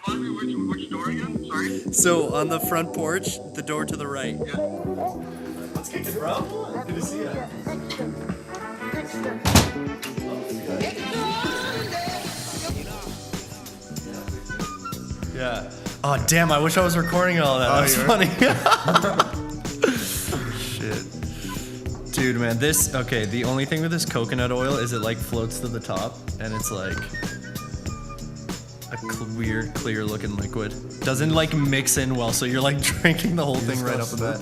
Remind me which door again? Sorry? So on the front porch, the door to the right. Yeah. Let's kick it, bro. Good to see you. Yeah. Oh damn! I wish I was recording all that. That was funny. Shit. Dude, man, this okay. The only thing with this coconut oil is it like floats to the top, and it's like a weird, clear-looking liquid. Doesn't like mix in well, so you're like drinking the whole thing right off the bat.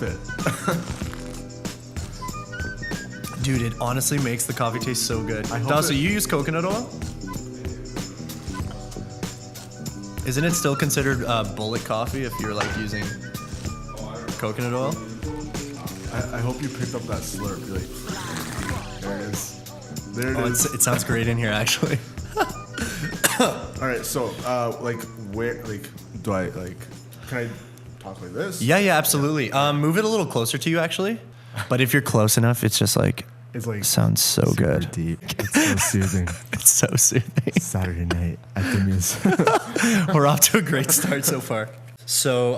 Dude, it honestly makes the coffee taste so good. Dawson, you use coconut oil? Isn't it still considered bullet coffee if you're like using coconut oil? I hope you picked up that slurp. You're like, there it is. There it is. It sounds great in here, actually. All right, so like, where, like, do I like? Can I talk like this? Yeah, absolutely. Move it a little closer to you, actually. But if you're close enough, it's just like sounds so good. Deep. It's so soothing. It's so soothing. Saturday night at Dimi's. We're off to a great start so far. So,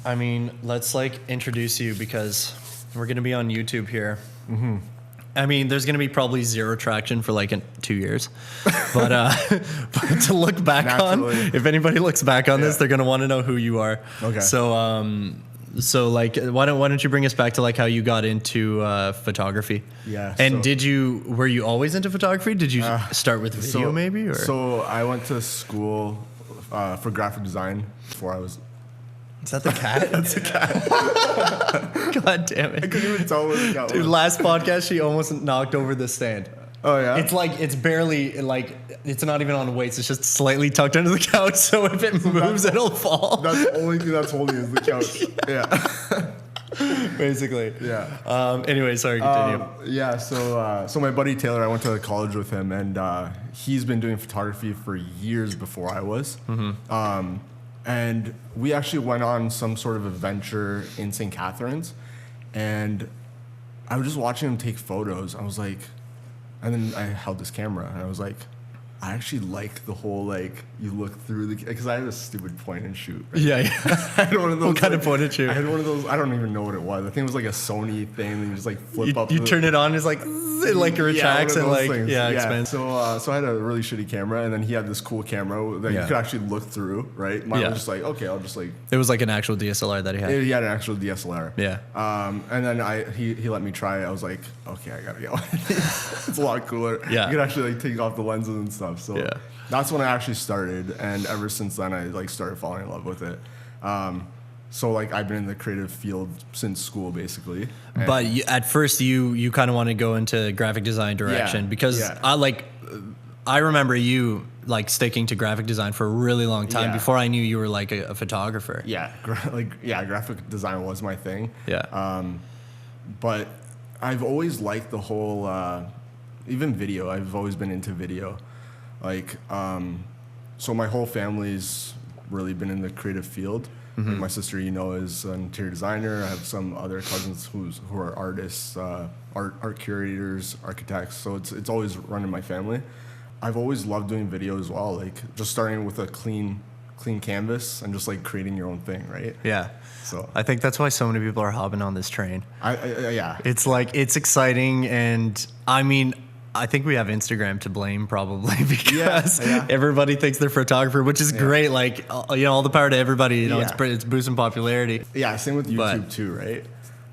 I mean, let's like introduce you because we're gonna be on YouTube here. Mm-hmm. I mean, there's gonna be probably zero traction for like 2 years, but but to look back on, if anybody looks back on this, they're gonna want to know who you are. Okay. So like, why don't you bring us back to like how you got into photography? Yeah. And were you always into photography? Did you start with video maybe? Or? So I went to school for graphic design before I was. Is that the cat? That's a cat. God damn it. I couldn't even tell what the cat was. Dude, last podcast, she almost knocked over the stand. Oh, yeah? It's like, it's barely, like, it's not even on weights. It's just slightly tucked under the couch, so if it moves, it'll fall. That's the only thing that's holding is the couch. Yeah. Basically. Yeah. Anyway, sorry, continue. Yeah, so my buddy Taylor, I went to college with him, and he's been doing photography for years before I was. Mm-hmm. And we actually went on some sort of adventure in St. Catharines, and I was just watching him take photos. I was like, and then I held this camera, and I was like, I actually like the whole, like, you look through the, because I had a stupid point and shoot. Right? Yeah. I had one of those. What kind of point and shoot? I had one of those, I don't even know what it was. I think it was like a Sony thing, and you just like flip up. You turn it on, it's like, it like retracts and like, things. Expands. So I had a really shitty camera, and then he had this cool camera that you could actually look through, right? Mine was just like, okay, I'll just like. It was like an actual DSLR that he had. He had an actual DSLR. Yeah. And then he let me try it. I was like, okay, I gotta get one. It's a lot cooler. Yeah. You can actually like take off the lenses and stuff. So that's when I actually started, and ever since then I like started falling in love with it. So like I've been in the creative field since school basically. But at first you kind of want to go into graphic design direction because I remember you like sticking to graphic design for a really long time before I knew you were like a photographer. Yeah, graphic design was my thing. Yeah. But I've always liked the whole, even video. I've always been into video. Like, so my whole family's really been in the creative field. Mm-hmm. Like my sister, is an interior designer. I have some other cousins who are artists, art curators, architects. So it's always run in my family. I've always loved doing video as well. Like just starting with a clean canvas and just like creating your own thing, right? Yeah. So I think that's why so many people are hopping on this train. Yeah. It's like, it's exciting, and I mean, I think we have Instagram to blame probably because everybody thinks they're a photographer, which is great. Like, all the power to everybody. It's boosting popularity. Yeah, same with YouTube too, right?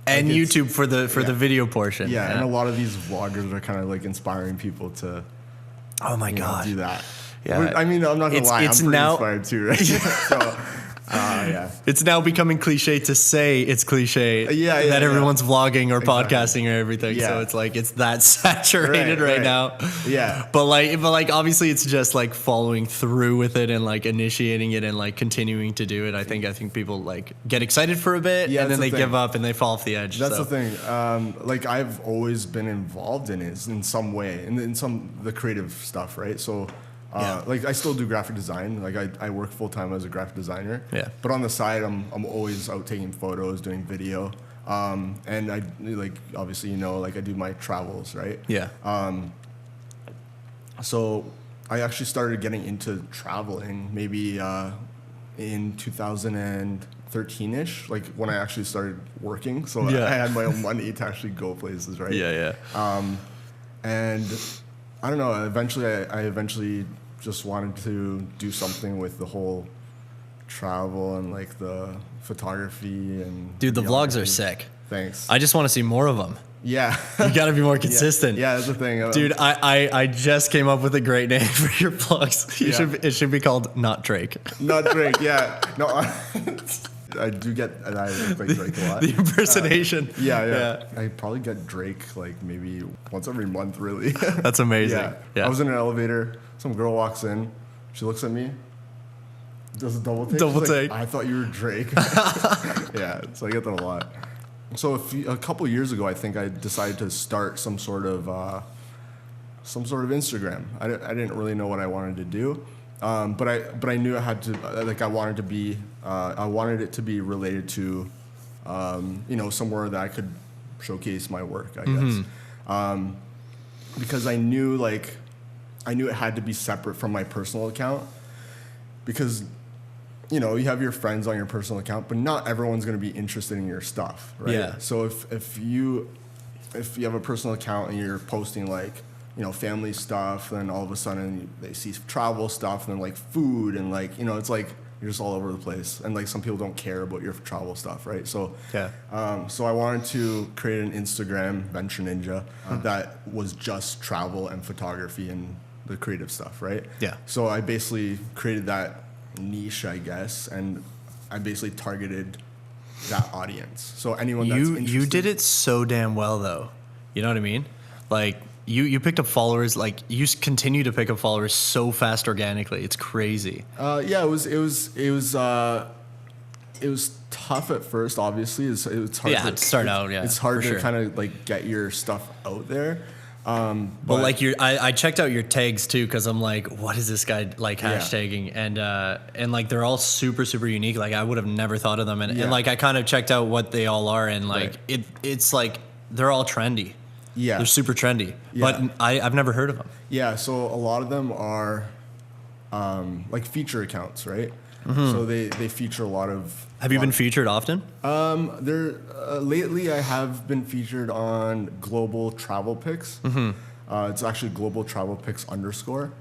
And like YouTube for the video portion. Yeah, and a lot of these vloggers are kind of like inspiring people to. Oh my God, do that. Yeah, I mean, I'm not gonna lie. I'm pretty inspired too, right? So. It's now becoming cliche to say it's cliche that everyone's vlogging or podcasting or everything. Yeah. So it's like it's that saturated right now. Yeah. But like obviously it's just like following through with it and like initiating it and like continuing to do it. I think people like get excited for a bit and then they give up and they fall off the edge. That's the thing. Like I've always been involved in it in some way, in the creative stuff, right? So. Like I still do graphic design. Like I work full time as a graphic designer. Yeah. But on the side, I'm always out taking photos, doing video, and I like obviously like I do my travels, right? Yeah. So I actually started getting into traveling maybe in 2013-ish, like when I actually started working. So Yeah. I had my own money to actually go places, right? Yeah. And I don't know. Eventually, I eventually just wanted to do something with the whole travel and like the photography and. Dude, the vlogs are videography. sick. Thanks. I just want to see more of them. Yeah. You got to be more consistent. Yeah, that's the thing. Dude, I just came up with a great name for your vlogs. It should be called Not Drake. Not Drake. Yeah. No. I do get, and I look like Drake a lot. The impersonation. Yeah. I probably get Drake like maybe once every month, really. That's amazing. Yeah. I was in an elevator. Some girl walks in. She looks at me. Does a double take. Double She's like, take. I thought you were Drake. Yeah. So I get that a lot. So a couple years ago, I think I decided to start some sort of Instagram. I didn't really know what I wanted to do, but I knew I had to I wanted it to be related to somewhere that I could showcase my work, I guess, because I knew it had to be separate from my personal account, because you have your friends on your personal account, but not everyone's going to be interested in your stuff, right? Yeah. So if you have a personal account and you're posting family stuff, then all of a sudden they see travel stuff and then like food and it's like you're just all over the place, and like some people don't care about your travel stuff, right? So so I wanted to create an Instagram, Venture Ninja, that was just travel and photography and the creative stuff, right? Yeah. So I basically created that niche, I guess, and I basically targeted that audience. So anyone that's interested. You did it so damn well, though. You know what I mean? Like you picked up followers. Like you continue to pick up followers so fast organically. It's crazy. Yeah, it was tough at first. Obviously, it's hard. Yeah, to start out. Yeah, it's hard for to sure. kind of like get your stuff out there. But like I checked out your tags too, because I'm like, what is this guy like hashtagging? And like they're all super unique. Like I would have never thought of them, and like I kind of checked out what they all are, and like it's like they're all trendy. Yeah, they're super trendy, but I've never heard of them. Yeah, so a lot of them are like feature accounts, right? So they feature a lot of. Have you been featured often? Lately I have been featured on Global Travel Pics. It's actually Global Travel Pics _.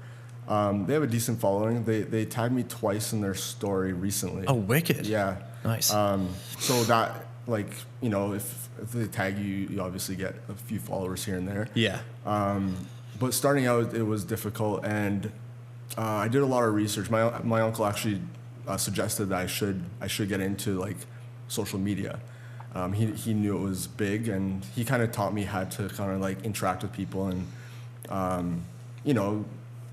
They have a decent following. They tagged me twice in their story recently. Oh, wicked! Yeah, Nice. So that if they tag you, you obviously get a few followers here and there. Yeah. But starting out, it was difficult, and I did a lot of research. My uncle actually suggested that I should get into like social media. He knew it was big, and he kind of taught me how to kind of like interact with people and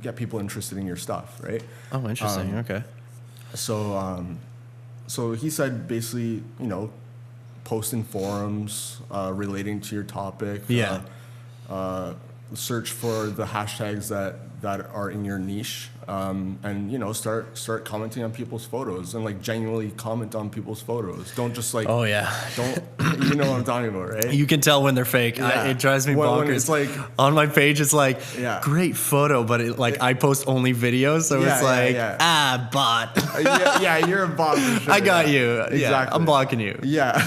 get people interested in your stuff, right? Oh, interesting. Okay. So he said basically, post in forums relating to your topic. Yeah. Search for the hashtags that are in your niche, and start commenting on people's photos, and like genuinely comment on people's photos. Don't just like Oh yeah. don't you know what I'm talking about, right? You can tell when they're fake. Yeah. It drives me bonkers. When it's like on my page, it's like great photo, but I post only videos, so it's like bot. yeah, you're a bot. For sure, I got you. Exactly. Yeah, I'm blocking you. Yeah.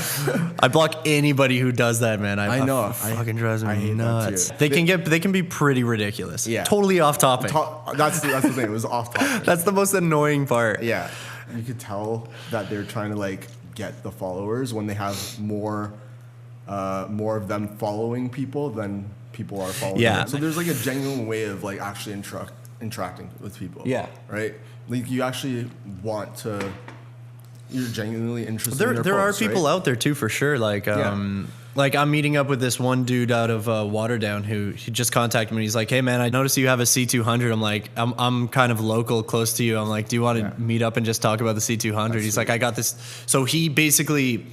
I block anybody who does that, man. I know. It fucking drives me I hate that nuts. too. They can be pretty ridiculous. Yeah. Totally off topic. That's the thing. It was off topic. That's the most annoying part. Yeah, you could tell that they're trying to like get the followers when they have more of them following people than people are following. Yeah. them. So there's like a genuine way of like actually interacting with people. Yeah. Right. Like you actually want to. You're genuinely interested. in their There are posts, people right? out there too, for sure. Like like I'm meeting up with this one dude out of Waterdown who he just contacted me. He's like, "Hey man, I noticed you have a C200." I'm like, I'm kind of local, close to you. I'm like, "Do you want to meet up and just talk about the C200?" He's like, "I got this." So he basically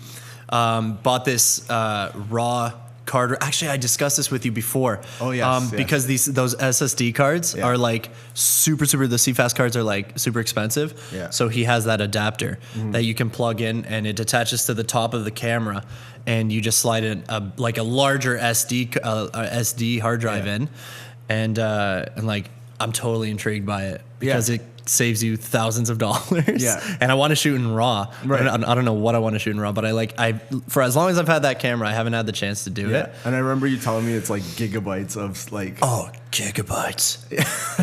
bought this raw card. Actually, I discussed this with you before. Oh yes, because those SSD cards are like super. The CFast cards are like super expensive. Yeah. So he has that adapter that you can plug in, and it attaches to the top of the camera, and you just slide in a larger SD hard drive in, and like I'm totally intrigued by it because Yeah. it saves you thousands of dollars. Yeah. And I want to shoot in RAW. Right. I don't know what I want to shoot in RAW, but for as long as I've had that camera, I haven't had the chance to do it. And I remember you telling me it's like gigabytes of like. Oh, gigabytes.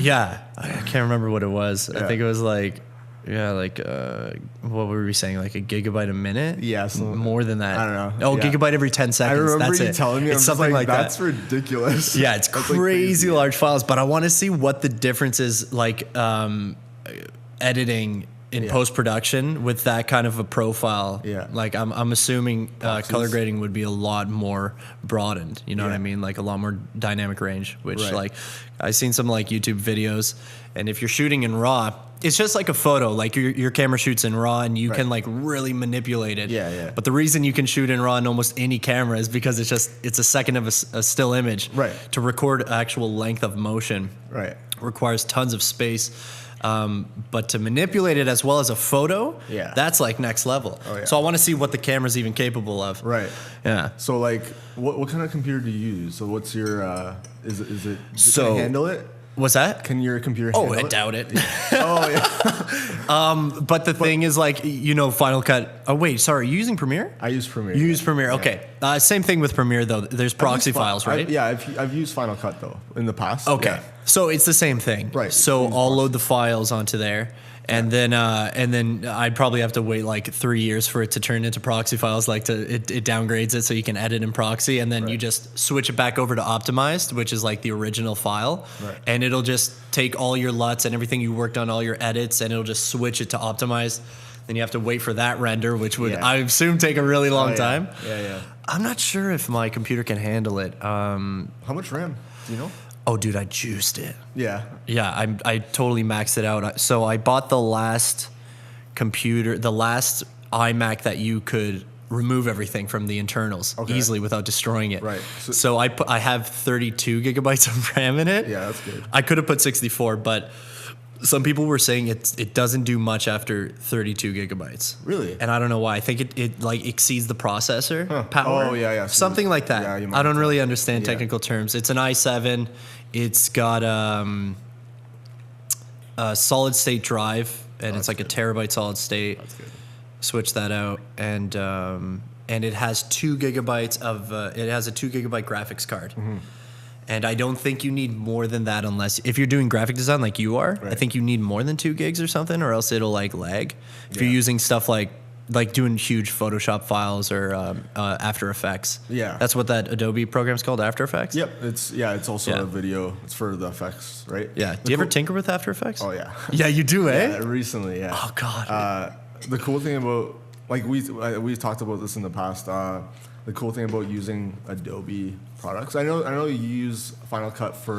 Yeah. I can't remember what it was. I Yeah. think it was like, what were we saying? Like a gigabyte a minute? Yeah, so- More than that. I don't know. Oh, Yeah. gigabyte every 10 I seconds. remember That's you it. telling me, It's I'm just something like that's that. ridiculous. Yeah, it's That's, like, crazy large files, but I want to see what the difference is like editing in post-production with that kind of a profile. Yeah. Like I'm assuming Boxes. color grading would be a lot more broadened, you know what I Yeah. mean? Like a lot more dynamic range, which Right. like I've seen some like YouTube videos, and if you're shooting in RAW, it's just like a photo. Like your camera shoots in RAW and you can like really manipulate it. Yeah, yeah. But the reason you can shoot in RAW in almost any camera is because it's a second of a still image. Right. To record actual length of motion Right. requires tons of space. But to manipulate it as well as a photo, Yeah. that's like next level. Oh, yeah. So I want to see what the camera's even capable of. Right. Yeah. So like, what kind of computer do you use? So what's your is it So- can it handle it? What's that? Can your computer Oh, handle I it? doubt it. Oh yeah. But the thing is, like, Final Cut. Oh, wait, sorry. Are you using Premiere? I use Premiere. You use Premiere. Okay. Same thing with Premiere, though. There's proxy files, right? I've used Final Cut though in the past. Okay. Yeah. So it's the same thing. Right. So Use I'll proxy. load the files onto there. And then I'd probably have to wait like 3 years for it to turn into proxy files. Like it downgrades it so you can edit in proxy, and then you just switch it back over to optimized, which is like the original file, Right. and it'll just take all your LUTs and everything you worked on, all your edits, and it'll just switch it to optimized. Then you have to wait for that render, which would Yeah. I assume take a really long yeah. time. Yeah. I'm not sure if my computer can handle it. How much RAM? Do you know? Oh, dude, I juiced it. Yeah. Yeah, I totally maxed it out. So I bought the last iMac that you could remove everything from the internals easily without destroying it. Right. So I have 32 gigabytes of RAM in it. Yeah, that's good. I could have put 64, but some people were saying it doesn't do much after 32 gigabytes. Really? And I don't know why. I think it like exceeds the processor power. Oh, yeah. So Something like that. yeah, you might I don't have really to- understand yeah. technical terms. It's an i7. It's got a solid state drive, and it's like a terabyte solid state. That's good. Switch that out, and it has 2 gigabytes of it has a 2 gigabyte graphics card. Mm-hmm. And I don't think you need more than that unless if you're doing graphic design like you are. I Right. think you need more than 2 gigs or something, or else it'll like lag. If you're Yeah. using stuff like doing huge Photoshop files or After Effects. Yeah. That's what that Adobe program's called, After Effects. Yep. It's also Yeah. a video. It's for the effects, right? Yeah. The Do you ever cool- tinker with After Effects? Oh yeah. Yeah, you do, eh? Yeah, recently, yeah. Oh, God. The cool thing about we talked about this in the past. The cool thing about using Adobe products. I know you use Final Cut for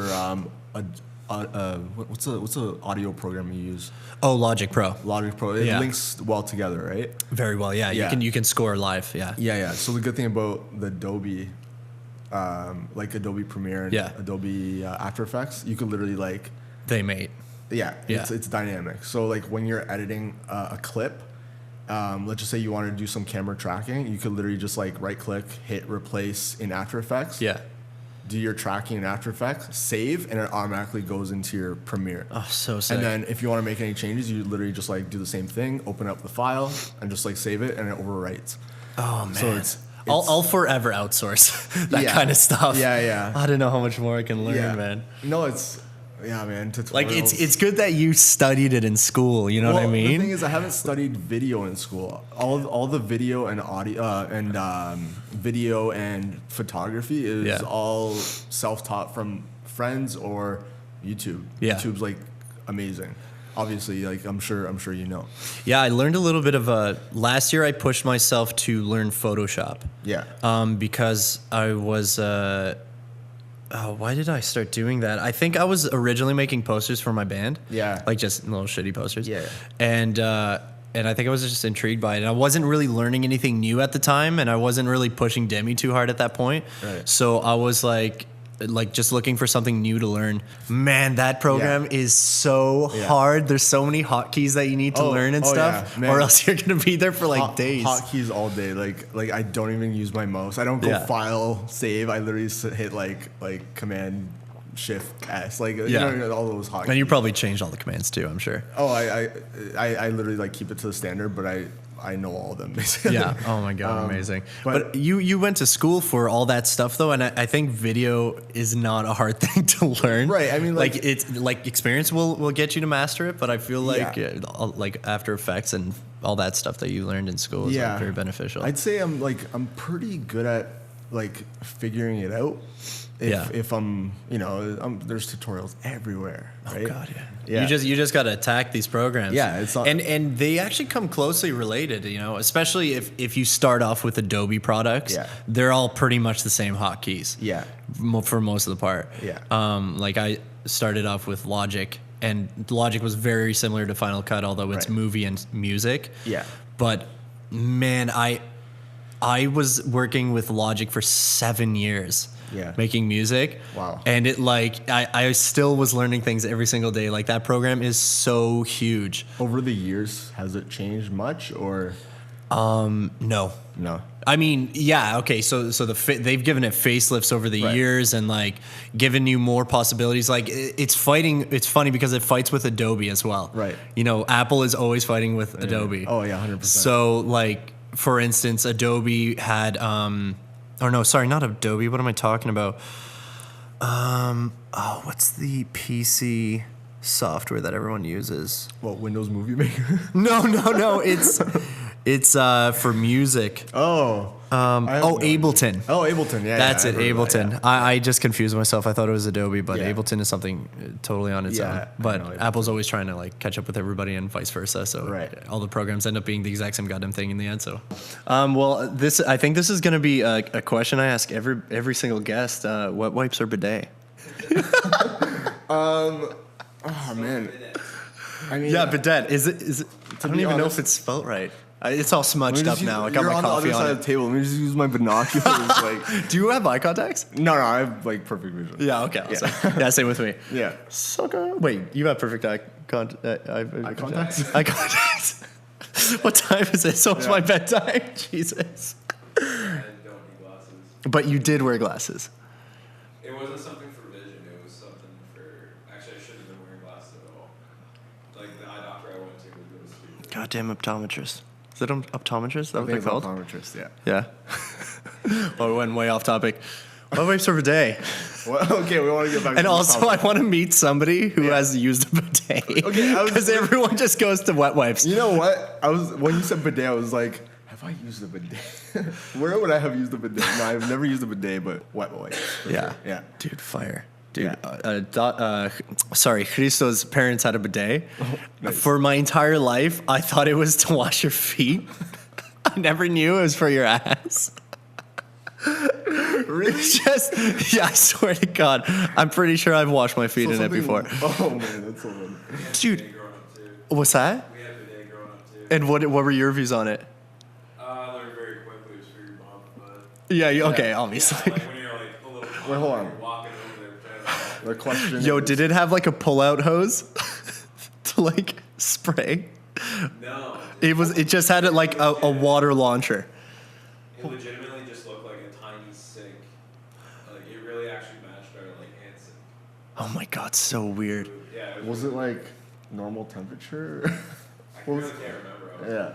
what's the audio program you use? Oh, Logic Pro. Logic Pro. It Yeah. links well together, right? Very well, yeah. Yeah. You can score live, yeah. Yeah. So the good thing about the Adobe, like Adobe Premiere and Yeah. Adobe After Effects, you could literally like, They mate. yeah. Yeah. It's dynamic. So like when you're editing a clip, let's just say you wanted to do some camera tracking, you could literally just like right click, hit replace in After Effects. Yeah. Do your tracking in After Effects, save, and it automatically goes into your Premiere. Oh, so sick. And then if you want to make any changes, you literally just like do the same thing, open up the file, and just like save it, and it overwrites. Oh man, So it's I'll forever outsource that Yeah. kind of stuff. Yeah. I don't know how much more I can learn, yeah, man. No, it's man. Tutorials. Like it's good that you studied it in school. You know what I The thing mean? is, I haven't studied video in school. All the video and audio video and photography is Yeah. all self-taught from friends or YouTube. Yeah. YouTube's like amazing. Obviously, like I'm sure you know. Yeah, I learned a little bit of last year I pushed myself to learn Photoshop. Yeah. Because I was. Why did I start doing that? I think I was originally making posters for my band. Yeah. Like just little shitty posters. Yeah. And I think I was just intrigued by it. And I wasn't really learning anything new at the time, and I wasn't really pushing Demi too hard at that point. Right. So I was like just looking for something new to learn. Man, that program Yeah. is so Yeah. hard. There's so many hotkeys that you need to learn and stuff, yeah, man. or else you're gonna be there for like days. Hotkeys all day. Like I don't even use my mouse. I don't go Yeah. file save. I literally hit like command Shift S, like Yeah. you know, all those hotkeys. And you probably changed all the commands too, I'm sure. Oh, I literally like keep it to the standard, but I know all of them basically. Yeah. Oh my god, amazing. but- But you went to school for all that stuff though, and I think video is not a hard thing to learn. Right, I mean, like- it's like experience will get you to master it, but I feel like Yeah. like After Effects and all that stuff that you learned in school is like very beneficial. I'd say I'm pretty good at like figuring it out. If I'm, you know, there's tutorials everywhere, right? Oh god, yeah. You just got to attack these programs. Yeah, it's not- and they actually come closely related, you know, especially if you start off with Adobe products. Yeah. They're all pretty much the same hotkeys. Yeah. For most of the part. Yeah. Like I started off with Logic, and Logic was very similar to Final Cut, although it's Right. movie and music. Yeah. But man, I was working with Logic for 7 years. Yeah. Making music. Wow. And it like I still was learning things every single day. Like that program is so huge. Over the years, has it changed much or No. no? I mean, yeah, okay. So they've given it facelifts over the Right. years and like given you more possibilities. Like it's fighting. It's funny because it fights with Adobe as well. Right. You know, Apple is always fighing with Adobe. Oh yeah, 100%. So like for instance, Adobe had or no, sorry, not Adobe. What am I talking about? What's the PC software that everyone uses? What, Windows Movie Maker? No. It's for music. Oh. Ableton. Oh, Ableton. Yeah. That's yeah, it, I've heard of Ableton. that, I just confused myself. I thought it was Adobe, but Yeah. Ableton is something totally on its Yeah, own. I But know Ableton. Apple's always trying to like catch up with everybody and vice versa. So Right. all the programs end up being the exact same goddamn thing in the end. So, well, I think this is going to be a question I ask every single guest. What wipes or bidet? Oh man. I mean, Yeah, bidet. Is it? I don't be even know honest- if it's spelt right. It's all smudged up now. I got you're my on the coffee other on side it. of the table. Let me just use my binoculars. Like, Do you have eye contacts? no, I have like perfect vision. Yeah. Okay. Yeah. Same with me. Yeah. Sucker. Wait, you have perfect eye contacts? contacts? Eye contacts. What time is it? So it's Yeah. my bedtime. Jesus. I don't need glasses. But you did wear glasses. It wasn't something for vision. It was something for. Actually, I shouldn't have been wearing glasses at all. Like the eye doctor I went to was stupid. Goddamn optometrist. Is it optometrist? Is that I what they're think it's called? optometrist. Yeah. Yeah. Well, we went way off topic. What wipes for bidet? Well, okay, we want to get back. And to also, the I topic. want to meet somebody who has used a bidet. Okay, I was- because everyone just goes to wet wipes. You know what? When you said bidet, I was like, have I used a bidet? Where would I have used a bidet? No, I've never used a bidet, but wet wipes. for Yeah. sure. Yeah. Dude, fire. Dude, Yeah. sorry, Christo's parents had a bidet. Nice. For my entire life, I thought it was to wash your feet. I never knew it was for your ass. Really? Just, yeah, I swear to God. I'm pretty sure I've washed my feet in it before. Oh man, that's so funny. Dude, Bidet growing up too. what's that? We had bidet growing up too. And what were your views on it? I learned very quickly it was for your mom, but Yeah, okay, yeah, obviously. like when you're like a little. Wait, hold on. You're walking over there, trying to. The question. Yo, is, did it have like a pull-out hose to like spray? No, It just had it like a water launcher. it legitimately just looked like a tiny sink. Like it really actually matched our like hand sink. Oh my God, so weird. Yeah, Was it like normal temperature? I really can't remember. I was yeah.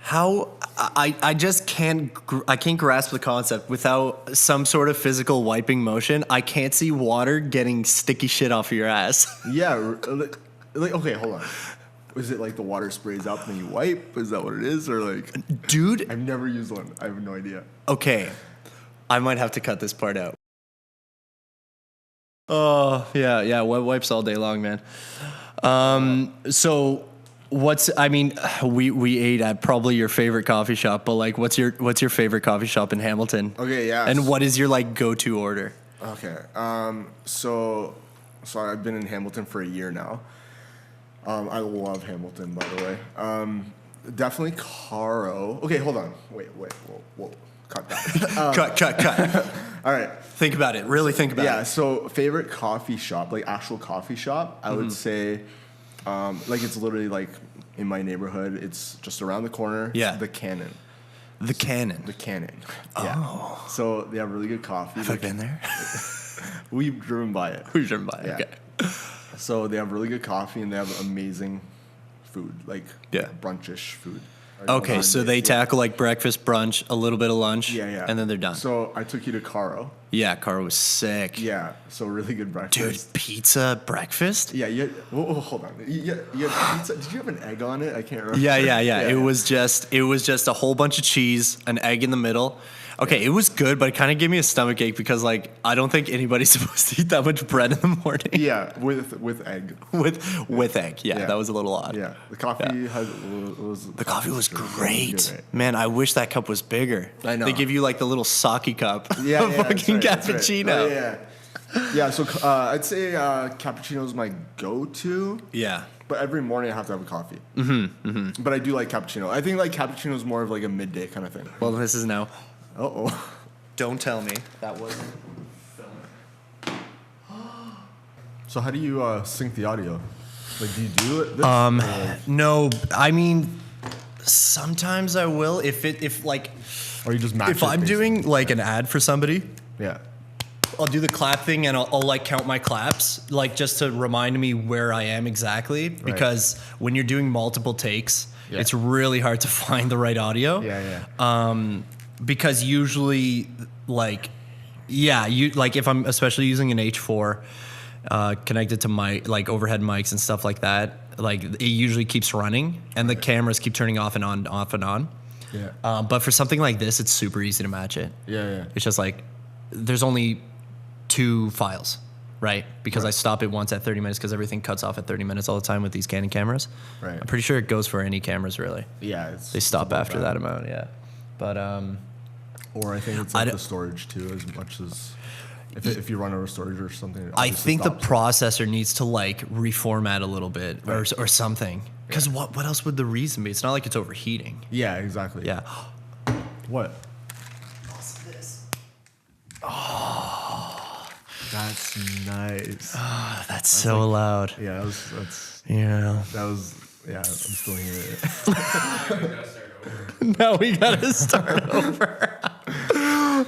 How I just can't grasp the concept without some sort of physical wiping motion. I can't see water getting sticky shit off of your ass. Yeah. Like, okay, hold on. Is it like the water sprays up and then you wipe? Is that what it is, or like? Dude, I've never used one. I have no idea. okay. I might have to cut this part out. Oh, yeah, wet wipes all day long, man. So we ate at probably your favorite coffee shop, but like what's your favorite coffee shop in Hamilton? Okay, yeah. And what is your like go-to order? Okay. So I've been in Hamilton for a year now. I love Hamilton, by the way. Definitely Caro. Okay, hold on. Wait. Whoa. Cut that. Cut. All right. Think about it. Really think about Yeah. it. So favorite coffee shop, like actual coffee shop, I would say, like it's literally like in my neighborhood. It's just around the corner. Yeah. The Cannon. The Cannon. The Cannon. Yeah. Oh. So they have really good coffee. Have I been there? We've driven by it. We've driven by it. Yeah. Okay. So they have really good coffee and they have amazing food, like Yeah. brunchish food. Okay, so they tackle like breakfast, brunch, a little bit of lunch, Yeah. and then they're done. So I took you to Caro. Yeah, Caro was sick. Yeah. So really good Dude, breakfast. pizza breakfast? Yeah. Hold on. You had pizza. Did you have an egg on it? I can't remember. Yeah. It was just a whole bunch of cheese, an egg in the middle. Okay, it was good, but it kind of gave me a stomach ache because like I don't think anybody's supposed to eat that much bread in the morning. Yeah, with egg. with egg. Yeah, that was a little odd. Yeah, the coffee The coffee was great. Good, right? Man, I wish that cup was bigger. I know. They give you like the little sake cup of that's fucking right, that's right. cappuccino. Oh, yeah. So I'd say cappuccino is my go-to. Yeah. But every morning I have to have a coffee. Mm-hmm. But I do like cappuccino. I think like cappuccino is more of like a midday kind of thing. Well, this is now. Uh-oh. Don't tell me that wasn't. So how do you sync the audio? Like, do you do it? This, or like, No, I mean, sometimes I will if or you just match if it I'm based doing like an ad for somebody. Yeah. I'll do the clap thing and I'll like count my claps, like just to remind me where I am exactly. Because when you're doing multiple takes, it's really hard to find the right audio. Yeah. Because usually, like, if I'm especially using an H4 connected to my like overhead mics and stuff like that, like it usually keeps running and the cameras keep turning off and on, off and on. Yeah. But for something like this, it's super easy to match it. Yeah. It's just like there's only 2 files, right? Because I stop it once at 30 minutes because everything cuts off at 30 minutes all the time with these Canon cameras. Right. I'm pretty sure it goes for any cameras really. Yeah. They stop after that amount, yeah. But or I think it's like the storage too, as much as if you run out of storage or something. It I think the stops it. processor needs to like reformat a little bit or something. Because what else would the reason be? It's not like it's overheating. Yeah, exactly. Yeah. What? Oh, That's nice. that's so loud. Yeah, that's Yeah. that was I'm still hearing it. Now we gotta start over. Now we gotta start over. No.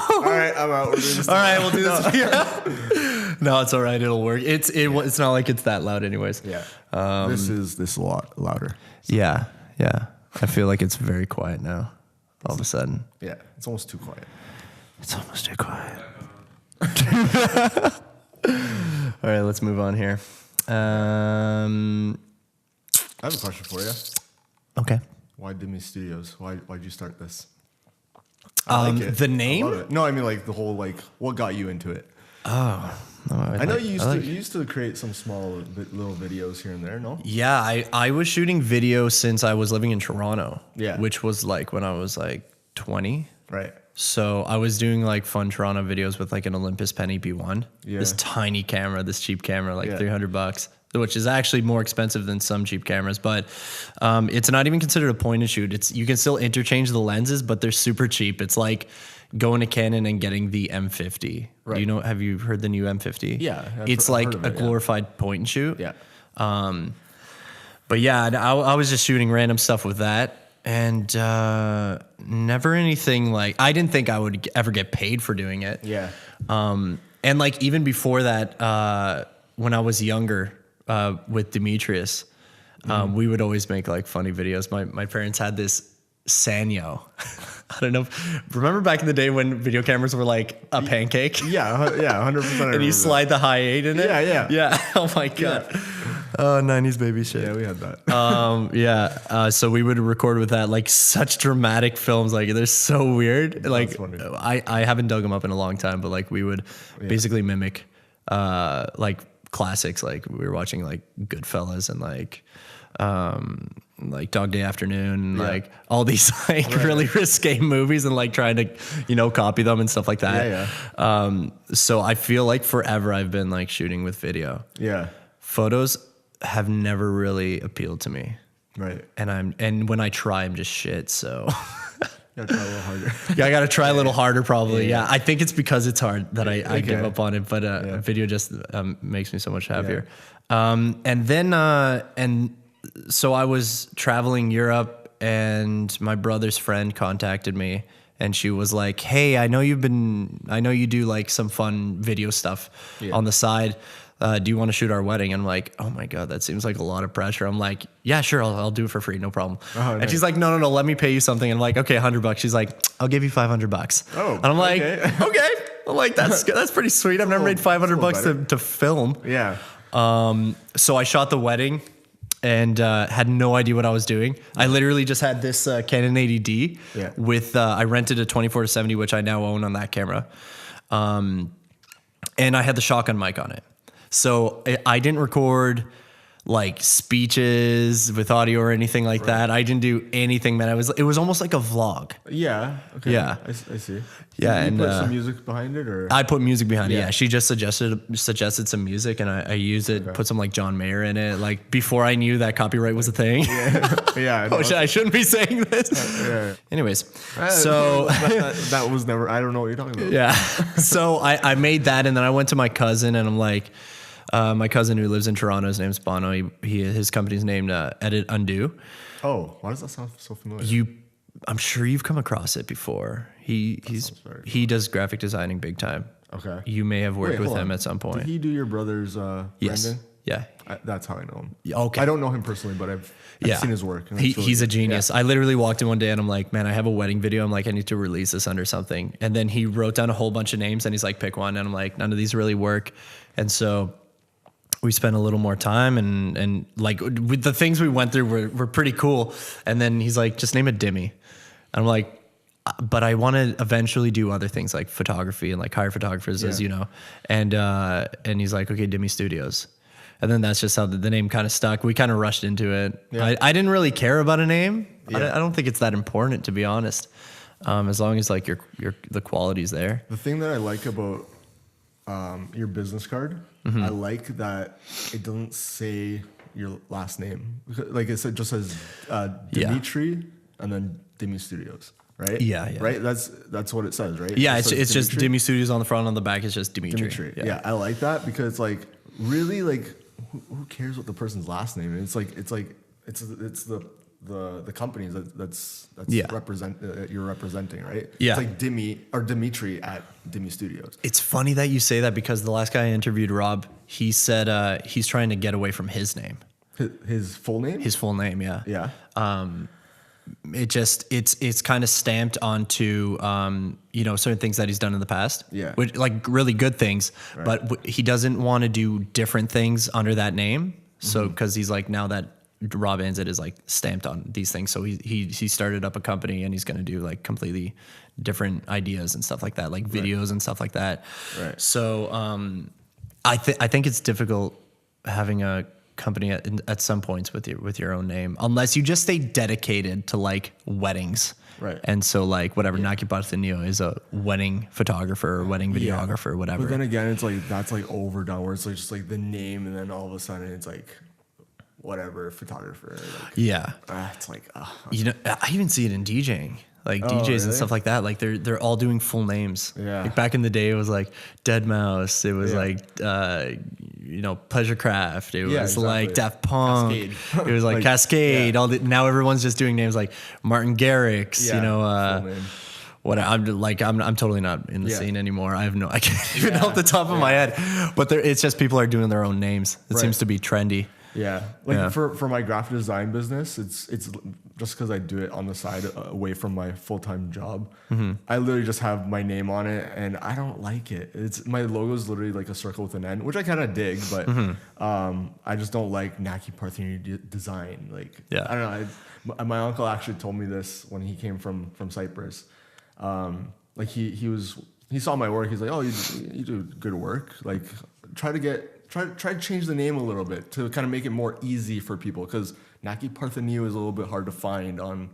All right, I'm out. We're doing this All right, we'll do this. Yeah. No, it's all right. It'll work. It's not like it's that loud, anyways. Yeah. This is a lot louder. Yeah. I feel like it's very quiet now. All of a sudden, Yeah, it's almost too quiet. it's almost too quiet. All right, let's move on here. I have a question for you. Okay. Why Dimitri Studios? Why'd you start this? The name? I love it. No, I mean like the whole like what got you into it. No, I know you used to create some small little videos here and there. No. Yeah, I was shooting video since I was living in Toronto. Yeah. Which was like when I was like 20. Right. So I was doing like fun Toronto videos with like an Olympus Pen EP1. Yeah. This tiny camera, this cheap camera, like Yeah. $300, which is actually more expensive than some cheap cameras. But it's not even considered a point and shoot. You can still interchange the lenses, but they're super cheap. It's like going to Canon and getting the M50. Right. Have you heard the new M50? Yeah, It's I've like heard of a it, yeah. glorified point and shoot. Yeah. But yeah, I was just shooting random stuff with that. And never anything like, I didn't think I would ever get paid for doing it. Yeah. And like even before that, when I was younger with Demetrius, we would always make like funny videos. My parents had this Sanyo. I don't know. Remember back in the day when video cameras were like a pancake? Yeah. 100%. And you slide the high 8 in it? Yeah. Yeah. Oh my God. Oh, 90s baby shit. Yeah, we had that. So we would record with that, like such dramatic films. Like they're so weird. Like funny. I haven't dug them up in a long time, but like we would basically mimic like classics. Like we were watching like Goodfellas and like Dog Day Afternoon, like all these like really risque movies and like trying to, copy them and stuff like that. Yeah. So I feel like forever I've been like shooting with video. Yeah. Photos have never really appealed to me. Right. And when I try, I'm just shit. So Gotta try a little harder. yeah, I got to try a little harder probably. Yeah. Yeah. I think it's because it's hard that I give up on it, but video just makes me so much happier. And then, and so I was traveling Europe and my brother's friend contacted me and she was like, "Hey, I know you do like some fun video stuff on the side. Do you want to shoot our wedding?" And I'm like, "Oh my God, that seems like a lot of pressure." I'm like, "Yeah, sure. I'll do it for free. No problem." And nice. she's like, No, let me pay you something. And I'm like, "Okay, $100. She's like, "I'll give you $500. Oh, and I'm like, okay. I'm like, that's pretty sweet. I've never made $500 to film. Yeah. So I shot the wedding and had no idea what I was doing. I literally just had this Canon 80D with, I rented a 24-70, which I now own on that camera. And I had the shotgun mic on it. So I didn't record like speeches with audio or anything like that. I didn't do anything, man. It was almost like a vlog. Yeah. Okay. Yeah. I see. Yeah. Did And you put some music behind it, or? I put music behind it. Yeah. She just suggested some music, and I used it, put some like John Mayer in it. Like before I knew that copyright was a thing. Yeah. Oh, I shouldn't be saying this. Anyways, so that was never, I don't know what you're talking about. yeah. So I made that, and then I went to my cousin, and I'm like, my cousin who lives in Toronto, his name's Bono. His company's named Edit Undo. Oh, why does that sound so familiar? I'm sure you've come across it before. He does graphic designing big time. Okay. You may have worked with him at some point. Did he do your brother's Yes. branding? Yeah. That's how I know him. Okay. I don't know him personally, but I've seen his work. And He's a genius. I literally walked in one day and I'm like, man, I have a wedding video. I'm like, I need to release this under something. And then he wrote down a whole bunch of names and he's like, pick one. And I'm like, none of these really work. And so we spent a little more time and like with the things we went through were pretty cool. And then he's like, just name it Dimmy. And I'm like, but I want to eventually do other things like photography and like hire photographers, as you know. And he's like, okay, Dimmy Studios. And then that's just how the name kind of stuck. We kind of rushed into it. Yeah. I didn't really care about a name. Yeah. I don't think it's that important, to be honest. As long as like the quality's there. The thing that I like about your business card, I like that it doesn't say your last name. Like it just says Dimitri and then Dimmy Studios. Right? Yeah. Right? That's what it says, right? Yeah, it's just Dimmy Studios on the front, on the back it's just Dimitri. Yeah, I like that because like really like who cares what the person's last name is? It's the companies that's you're representing, right? Yeah. It's like Dimitri at Dimmy Studios. It's funny that you say that because the last guy I interviewed, Rob, he said he's trying to get away from his name. His full name? His full name, yeah. Yeah. It's kind of stamped onto certain things that he's done in the past, which like really good things, but he doesn't want to do different things under that name. So because he's like, now that Rob Anzett is like stamped on these things, so he started up a company and he's going to do like completely different ideas and stuff like that, like videos and stuff like that. Right. So I think it's difficult having a company at some points with your own name, unless you just stay dedicated to like weddings, right? And so like whatever, Naki Barthenio is a wedding photographer or wedding videographer or whatever. But then again, it's like that's like overdone, where it's like just like the name, and then all of a sudden it's like whatever photographer. Like, it's like I even see it in DJing. Like DJs and stuff like that, like they're all doing full names. Yeah. Like back in the day, it was like Dead Mouse. It was like Pleasurecraft. It was like Daft Punk. Cascade. It was like Cascade. Yeah. Now everyone's just doing names like Martin Garrix. What I'm totally not in the scene anymore. I can't even off the top of my head. But it's just people are doing their own names. It seems to be trendy. Yeah, for my graphic design business, it's just because I do it on the side away from my full-time job. I literally just have my name on it, and I don't like it. My logo is literally like a circle with an N, which I kind of dig, but I just don't like Naki Partheni design. Like I don't know. My uncle actually told me this when he came from Cyprus. Like he saw my work. He's like, oh, you do good work. Like try to change the name a little bit to kind of make it more easy for people, because Naki Partheniu is a little bit hard to find on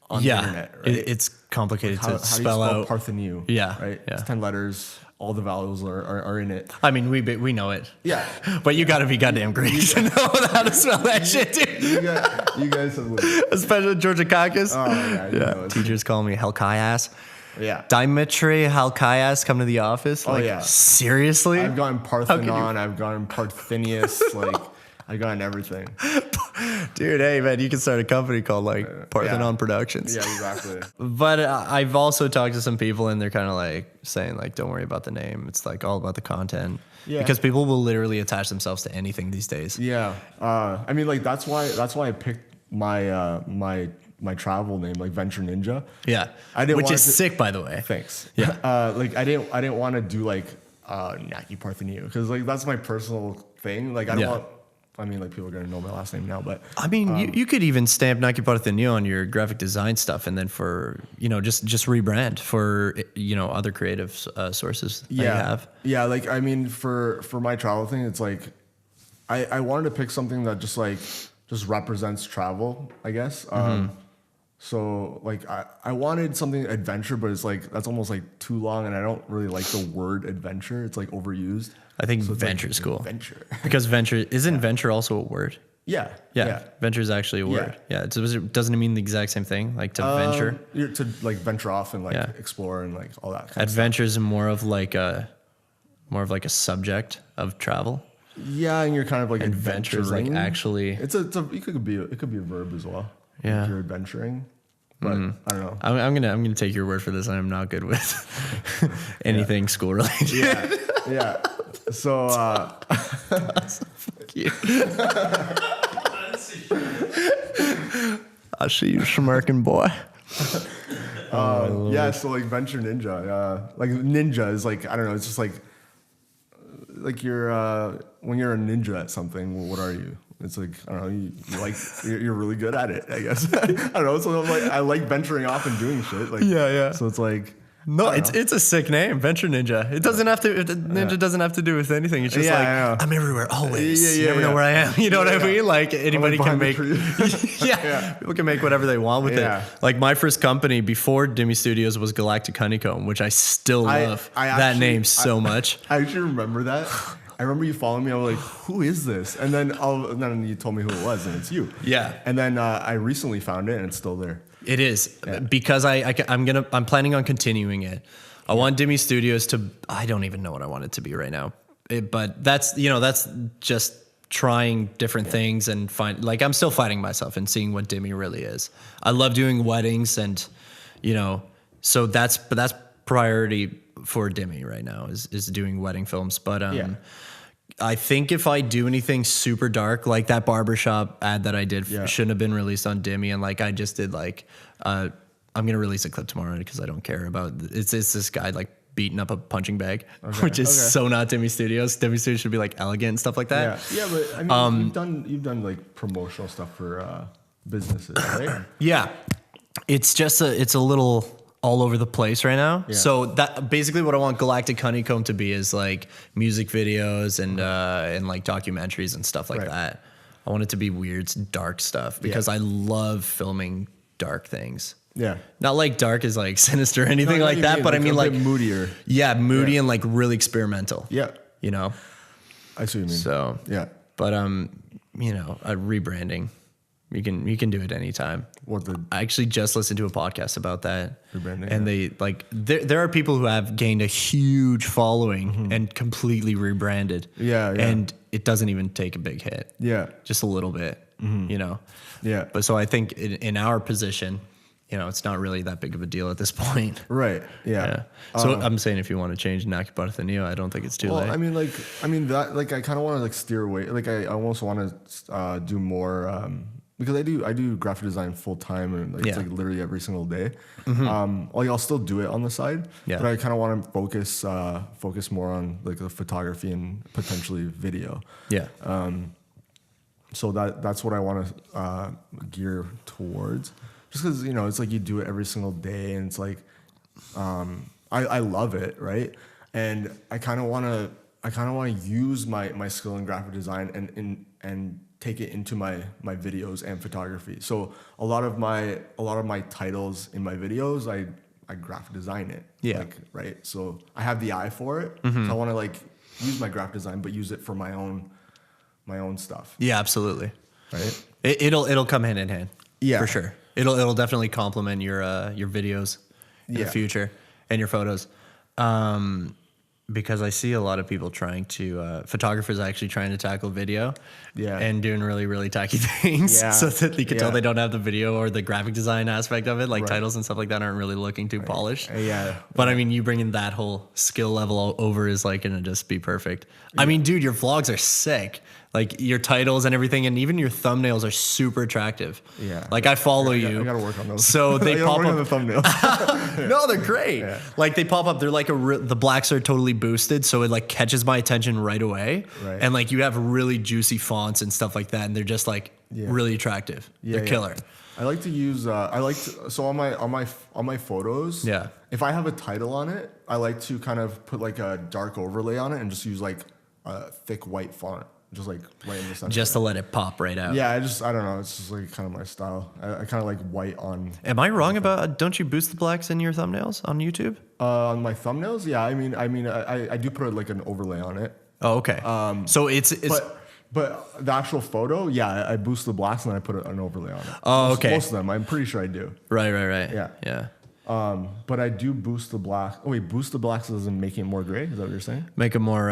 the internet. Right? It's complicated to spell out. Partheniu. Yeah, right. Yeah. It's 10 letters. All the vowels are in it. I mean, we know it. Yeah, but you got to be goddamn Greek to know how to spell that shit, dude. You guys have lived. Especially Georgia Kakis. Oh yeah. Teachers call me Helkias. Yeah. Dimitri Halkias come to the office. Like, seriously? I've gotten Parthenon. I've gotten Parthenius. Like, I've gotten everything. Dude, hey man, you can start a company called like Parthenon Productions. Yeah, exactly. But I've also talked to some people and they're kind of like saying like, don't worry about the name. It's like all about the content. Yeah. Because people will literally attach themselves to anything these days. Yeah. I mean, like that's why I picked my travel name, like Venture Ninja. Yeah. Which is sick, by the way. Thanks. Yeah. Like I didn't want to do like Naki Partheniu because like that's my personal thing. Like I don't want. I mean, like people are gonna know my last name now, but I mean, you could even stamp Naki Partheniu on your graphic design stuff, and then for just rebrand for other creative sources that you have. Yeah, like I mean, for my travel thing, it's like I wanted to pick something that just represents travel, I guess. So like I wanted something adventure, but it's like that's almost like too long, and I don't really like the word adventure. It's like overused. I think venture is cool. Venture. Because venture isn't venture also a word? Yeah. Venture is actually a word. Yeah. Doesn't it mean the exact same thing? Like to venture? To like venture off and like explore and like all that kind Adventure is more of like a subject of travel. Yeah, and you're kind of like adventure is like actually it could be a verb as well. Yeah. Like you're adventuring. But I don't know. I'm gonna take your word for this. I'm not good with anything school related. Yeah. So fuck you. I see you smirking, boy. Yeah, so like Venture Ninja. Like ninja is like, I don't know, it's just like you're when you're a ninja at something, what are you? It's like, I don't know, you're really good at it, I guess. I don't know. So I'm like, I like venturing off and doing shit. Like, yeah. So it's like, no, it's a sick name, Venture Ninja. It doesn't have to. Ninja doesn't have to do with anything. It's just like I'm everywhere, always. You never know where I am. You know what I mean? Like anybody can make. People can make whatever they want with it. Like my first company before Dimi Studios was Galactic Honeycomb, which I still love that name so much. I actually remember that. I remember you following me. I was like, "Who is this?" And then you told me who it was, and it's you. Yeah. And then I recently found it, and it's still there. It is because I'm planning on continuing it. I want Dimi Studios to. I don't even know what I want it to be right now, but that's just trying different things and I'm still fighting myself and seeing what Dimi really is. I love doing weddings and so that's priority for Dimi right now is doing wedding films, but I think if I do anything super dark, like that barbershop ad that I did shouldn't have been released on Dimi, and like I just did I'm gonna release a clip tomorrow because I don't care about it's this guy like beating up a punching bag, which is so not Dimi Studios. Dimi Studios should be like elegant and stuff like that. Yeah, but I mean, you've done like promotional stuff for businesses, right? Yeah, it's just it's a little all over the place right now. Yeah. So that basically what I want Galactic Honeycomb to be is like music videos and like documentaries and stuff like that. I want it to be weird, dark stuff because I love filming dark things. Yeah. Not like dark is like sinister or anything like that, but I mean like moodier. Yeah, moody and like really experimental. Yeah. I see what you mean. So but rebranding. You can do it anytime. I actually just listened to a podcast about that. Rebranding, and they like there are people who have gained a huge following and completely rebranded. Yeah. And it doesn't even take a big hit. Yeah. Just a little bit. Yeah. But so I think in our position, it's not really that big of a deal at this point. Right. Yeah. So I'm saying if you want to change Naki Partheniu, I don't think it's too late. I mean I kind of want to like steer away. Like I almost want to do more. Because I do graphic design full time and it's like literally every single day. Like I'll still do it on the side, but I kind of want to focus more on like the photography and potentially video. Yeah. So that's what I want to gear towards. Just because it's like you do it every single day, and it's like I love it, right? And I kind of want to use my skill in graphic design and take it into my videos and photography. So a lot of my titles in my videos, I graphic design it. Yeah. Right. So I have the eye for it. So I want to like use my graphic design, but use it for my own stuff. Yeah, absolutely. Right. It'll come hand in hand. Yeah, for sure. It'll definitely complement your videos in the future and your photos. because I see a lot of people trying to, photographers actually trying to tackle video Yeah. and doing really, really tacky things Yeah. so that you can tell Yeah. they don't have the video or the graphic design aspect of it. Like Right. titles and stuff like that aren't really looking too polished. Yeah. But I mean, you bringing that whole skill level over is like going to just be perfect. I mean, dude, your vlogs are sick. Like your titles and everything, and even your thumbnails are super attractive. Yeah. Like I follow you. I gotta work on those. So they I gotta pop work up. on the thumbnails. No, they're great. Yeah. Like they pop up. They're like the blacks are totally boosted, so it like catches my attention right away. Right. And like you have really juicy fonts and stuff like that, and they're just like Yeah. really attractive. Yeah, They're killer. I like to use. So on my photos. Yeah. If I have a title on it, I like to kind of put like a dark overlay on it and just use like a thick white font, just like right in the center. Just to let it pop right out. Yeah, I don't know. It's just like kind of my style. I kind of like white on. Am I wrong about? Don't you boost the blacks in your thumbnails on YouTube? On my thumbnails, yeah. I mean, I do put like an overlay on it. Oh, okay. So it's But the actual photo, yeah, I boost the blacks and then I put an overlay on it. Oh, okay. Most of them, I'm pretty sure I do. right. Yeah. Yeah. But I do boost the black. Oh wait, boost the blacks doesn't make it more gray. Is that what you're saying? Make it more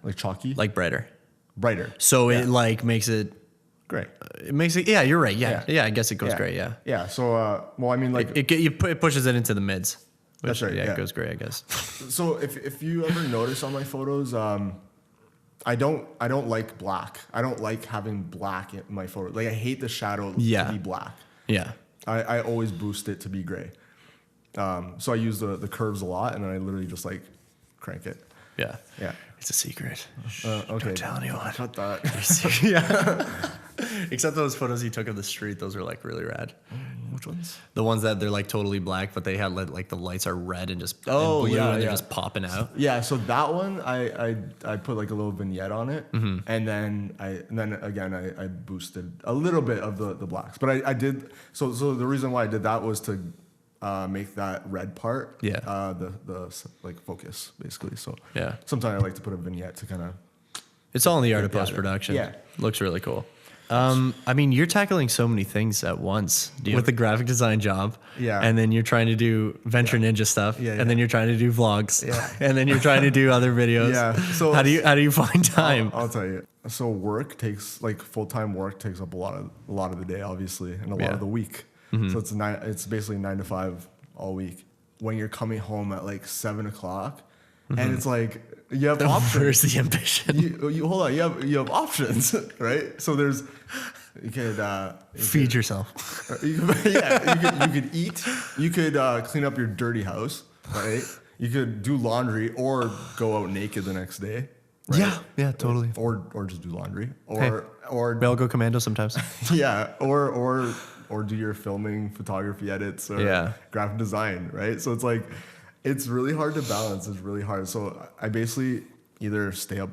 Like chalky, like brighter. brighter. So it like makes it. Gray. It makes it. Yeah, you're right. Yeah. I guess it goes Yeah. gray. Yeah. Yeah. So, well, I mean, like, It pushes it into the mids. Which, That's right, Yeah, yeah. it goes gray, I guess. so if you ever notice on my photos, I don't like black. I don't like having black in my photo. Like I hate the shadow Yeah. to be black. Yeah. I always boost it to be gray. So I use the curves a lot, and then I literally just like crank it. Yeah. Yeah. It's a secret. Okay. Don't tell anyone. Cut that. Yeah. Except those photos you took of the street, those are like really rad. Which ones? The ones that they're like totally black, but they had like the lights are red and just Oh, and blue, yeah, and they're yeah. just popping out. Yeah. So that one, I put like a little vignette on it, Mm-hmm. and then again I boosted a little bit of the blacks. But I did so the reason why I did that was to make that red part the like focus basically. So Yeah. sometimes I like to put a vignette to kind of It's all in the art of Yeah. post production. Yeah. Looks really cool. I mean, you're tackling so many things at once with the graphic design job. Yeah. And then you're trying to do Venture Ninja stuff. Yeah, yeah. And then you're trying to do vlogs. Yeah. And then you're trying to do other videos. Yeah. So how do you find time? I'll tell you. So work takes like full-time work takes up a lot of the day, obviously, and a lot Yeah. of the week. So it's basically 9 to 5 all week. When you're coming home at like 7 o'clock, and it's like you have options. Where's the ambition? You hold on. You have options, right? So there's you could Feed yourself. you could eat. You could clean up your dirty house, right? You could do laundry or go out naked the next day. Right? Yeah, totally. Or just do laundry. Hey. Or We all go commando sometimes. yeah, or do your filming, photography edits, or Yeah. graphic design, right? So it's like, it's really hard to balance. It's really hard. So I basically either stay up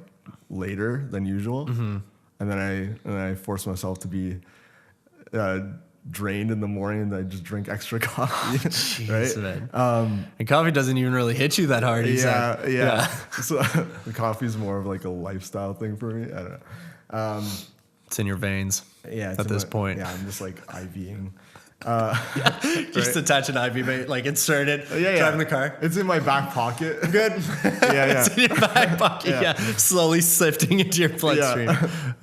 later than usual, and then I force myself to be drained in the morning, and I just drink extra coffee, Jeez, right? man. And coffee doesn't even really hit you that hard. he said. Yeah. So the coffee is more of like a lifestyle thing for me. I don't know. It's in your veins. Yeah, it's At in this my- point. Yeah, I'm just like IVing. Just attach an IV bait, like insert it, Yeah. drive in the car. It's in my back pocket. Good. Yeah. It's in your back pocket. Yeah. Yeah. Slowly sifting into your bloodstream.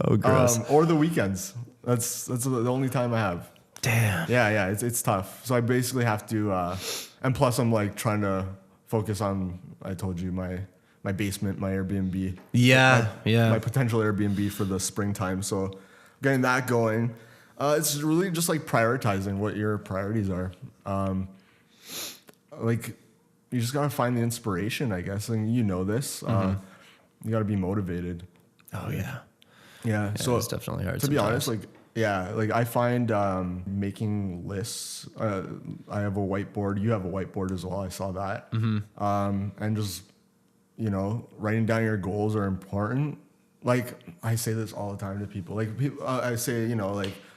Oh, gross. Or the weekends. That's the only time I have. Damn. Yeah. It's tough. So I basically have to, and plus I'm like trying to focus on. I told you my basement, my Airbnb. Yeah. My potential Airbnb for the springtime. So getting that going. It's really just like prioritizing what your priorities are. Like you just gotta find the inspiration, I guess, and you know this. You gotta be motivated. Oh, yeah. Yeah. So it's definitely hard to be sometimes. honest, like I find making lists. I have a whiteboard. You have a whiteboard as well. I saw that. And just writing down your goals are important. Like I say this all the time to people. Like I say,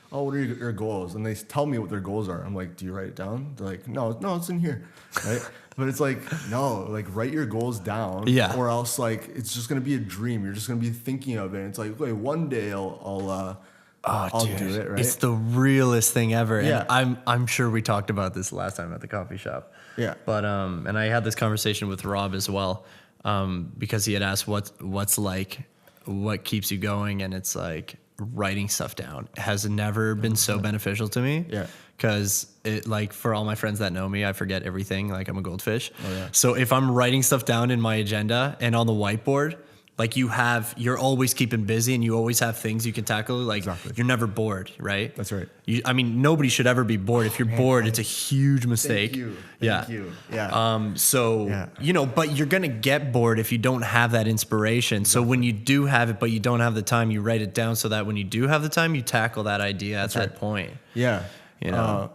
oh, what are your goals? And they tell me what their goals are. I'm like, do you write it down? They're like, no, it's in here, right? But it's like, no, like write your goals down. Yeah. Or else like it's just gonna be a dream. You're just gonna be thinking of it. And it's like, wait, one day I'll do it, right? It's the realest thing ever. Yeah. And I'm sure we talked about this last time at the coffee shop. Yeah. But and I had this conversation with Rob as well. because he had asked what keeps you going, and it's like writing stuff down has never been so beneficial to me. Yeah. Because it, like, for all my friends that know me, I forget everything. Like, I'm a goldfish. Oh, yeah. So if I'm writing stuff down in my agenda and on the whiteboard, like, you're always keeping busy and you always have things you can tackle. Like, Exactly. you're never bored, right? That's right. I mean, nobody should ever be bored. If you're bored, it's a huge mistake. Thank you. Yeah. So, you know, but you're going to get bored if you don't have that inspiration. So when you do have it, but you don't have the time, you write it down so that when you do have the time, you tackle that idea at that point. Yeah. You know?